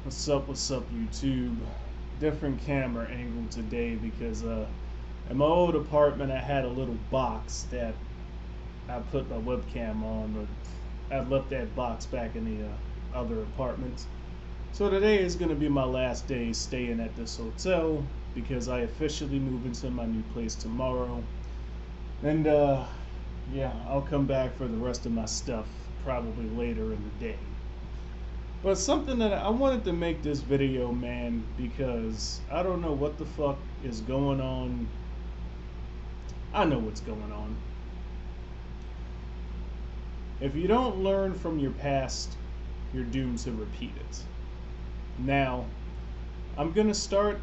What's up, YouTube? Different camera angle today because in my old apartment I had a little box that I put my webcam on, but I left that box back in the other apartments. So today is going to be my last day staying at this hotel because I officially move into my new place tomorrow. And yeah, I'll come back for the rest of my stuff probably later in the day. But something that I wanted to make this video, man, because I don't know what the fuck is going on. I know what's going on. If you don't learn from your past, you're doomed to repeat it. Now, I'm gonna start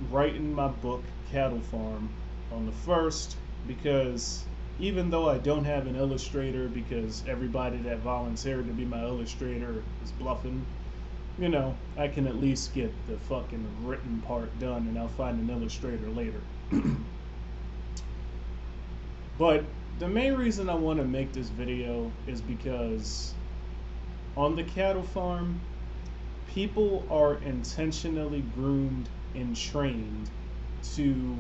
writing my book, Cattle Farm, on the 1st because even though I don't have an illustrator because everybody that volunteered to be my illustrator is bluffing, you know, I can at least get the fucking written part done and I'll find an illustrator later. But the main reason I want to make this video is because on the cattle farm, people are intentionally groomed and trained to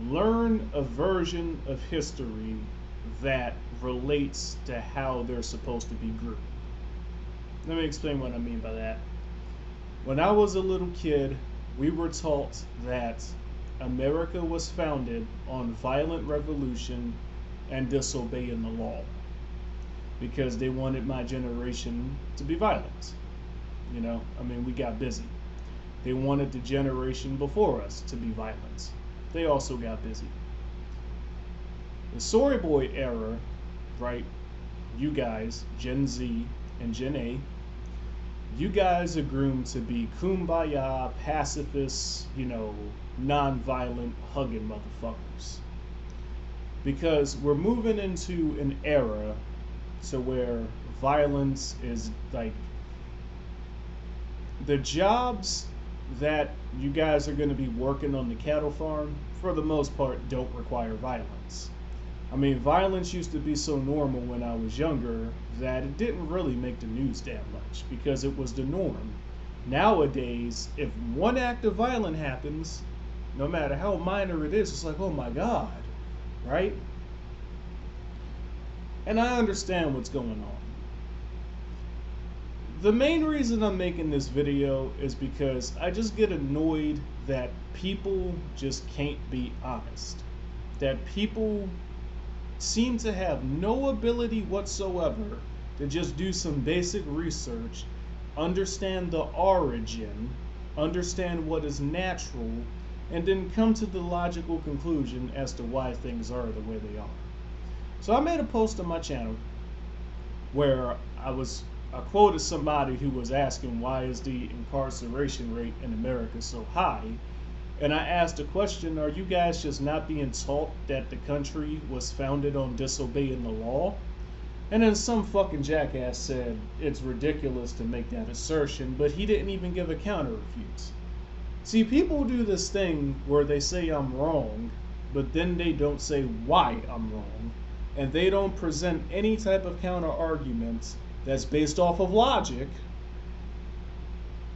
learn a version of history that relates to how they're supposed to be groomed. Let me explain what I mean by that. When I was a little kid, we were taught that America was founded on violent revolution and disobeying the law because they wanted my generation to be violent. You know, I mean, we got busy. They wanted the generation before us to be violent. They also got busy. The Soy Boy era, right? You guys, Gen Z and Gen A, you guys are groomed to be kumbaya, pacifists, you know, non-violent, hugging motherfuckers. Because we're moving into an era to where violence is like the jobs that you guys are going to be working on the cattle farm, for the most part, don't require violence. I mean, violence used to be so normal when I was younger that it didn't really make the news that much because it was the norm. Nowadays, if one act of violence happens, no matter how minor it is, it's like, oh my God, right? And I understand what's going on. The main reason I'm making this video is because I just get annoyed that people just can't be honest. That people seem to have no ability whatsoever to just do some basic research, understand the origin, understand what is natural, and then come to the logical conclusion as to why things are the way they are. So I made a post on my channel where I quoted somebody who was asking why is the incarceration rate in America so high, and I asked the question, are you guys just not being taught that the country was founded on disobeying the law? And then some fucking jackass said it's ridiculous to make that assertion, but he didn't even give a counter refute. See, people do this thing where they say I'm wrong, but then they don't say why I'm wrong, and they don't present any type of counter arguments that's based off of logic,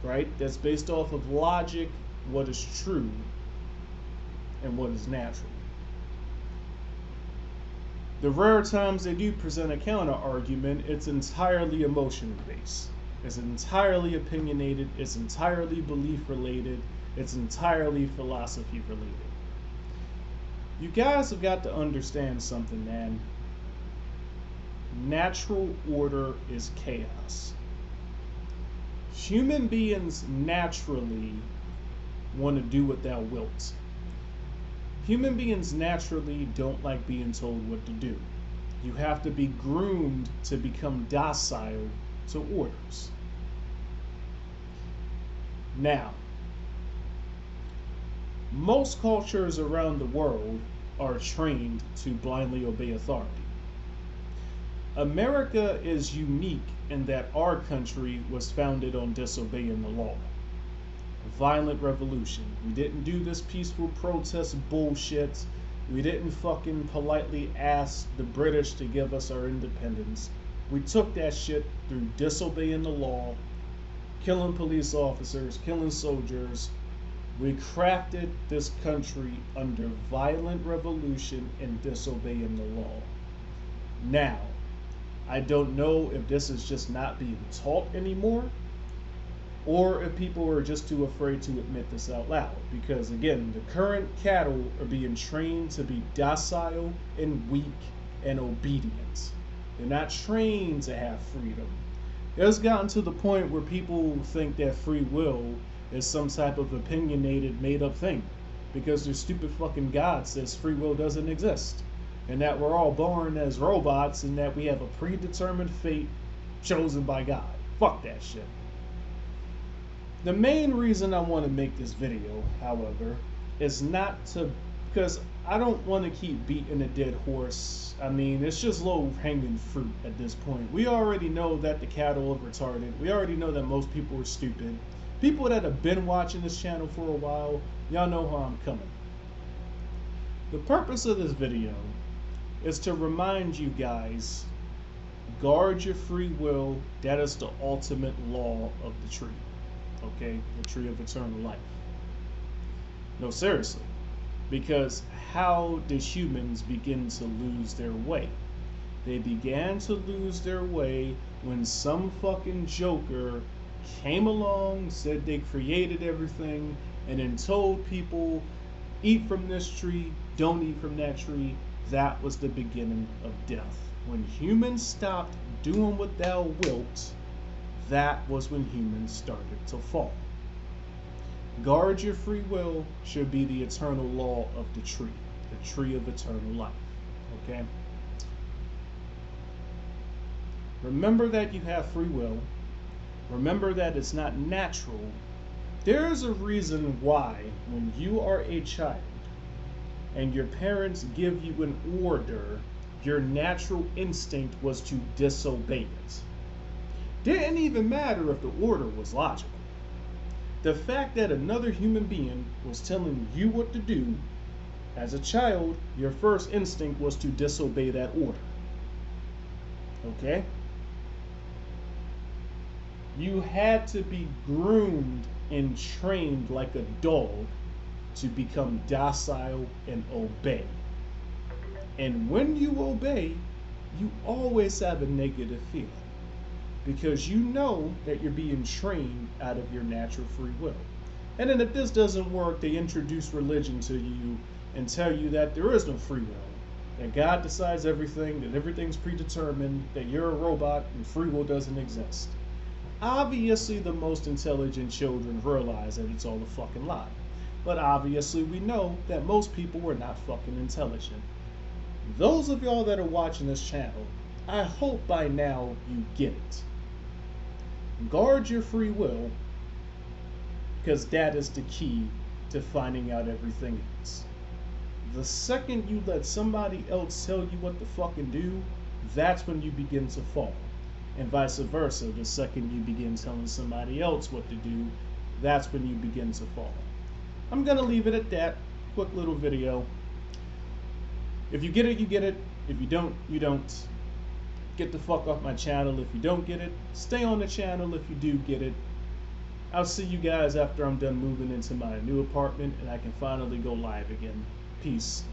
right? That's based off of logic, what is true, and what is natural. The rare times they do present a counter argument, it's entirely emotional based. It's entirely opinionated, it's entirely belief related, it's entirely philosophy related. You guys have got to understand something, man. Natural order is chaos. Human beings naturally want to do what thou wilt. Human beings naturally don't like being told what to do. You have to be groomed to become docile to orders. Now, most cultures around the world are trained to blindly obey authority. America is unique in that our country was founded on disobeying the law. Violent revolution. We didn't do this peaceful protest bullshit. We didn't fucking politely ask the British to give us our independence. We took that shit through disobeying the law killing police officers, killing soldiers. We crafted this country under violent revolution and disobeying the law. Now, I don't know if this is just not being taught anymore, or if people are just too afraid to admit this out loud. Because again, the current cattle are being trained to be docile and weak and obedient. They're not trained to have freedom. It's gotten to the point where people think that free will is some type of opinionated, made up thing. Because their stupid fucking God says free will doesn't exist. And that we're all born as robots and that we have a predetermined fate chosen by God. Fuck that shit. The main reason I want to make this video, however, is not to, because I don't want to keep beating a dead horse. I mean, it's just low hanging fruit at this point. We already know that the cattle are retarded. We already know that most people are stupid. People that have been watching this channel for a while, y'all know how I'm coming. The purpose of this video is to remind you guys, guard your free will. That is the ultimate law of the tree. Okay, the tree of eternal life. No, seriously, because how did humans begin to lose their way? They began to lose their way when some fucking joker came along, said they created everything, and then told people, eat from this tree, don't eat from that tree. That was the beginning of death. When humans stopped doing what thou wilt, that was when humans started to fall. Guard your free will should be the eternal law of the tree of eternal life. Okay? Remember that you have free will. Remember that it's not natural. There is a reason why when you are a child and your parents give you an order, your natural instinct was to disobey it. Didn't even matter if the order was logical. The fact that another human being was telling you what to do, as a child, your first instinct was to disobey that order. Okay? You had to be groomed and trained like a dog to become docile and obey. And when you obey, you always have a negative feeling, because you know that you're being trained out of your natural free will. And then if this doesn't work, they introduce religion to you and tell you that there is no free will, that God decides everything, that everything's predetermined, that you're a robot and free will doesn't exist. Obviously, the most intelligent children realize that it's all a fucking lie. But obviously, we know that most people are not fucking intelligent. Those of y'all that are watching this channel, I hope by now you get it. Guard your free will, because that is the key to finding out everything else. The second you let somebody else tell you what to fucking do, that's when you begin to fall. And vice versa, the second you begin telling somebody else what to do, that's when you begin to fall. I'm gonna leave it at that. Quick little video. If you get it, you get it. If you don't, you don't. Get the fuck off my channel if you don't get it. Stay on the channel if you do get it. I'll see you guys after I'm done moving into my new apartment and I can finally go live again. Peace.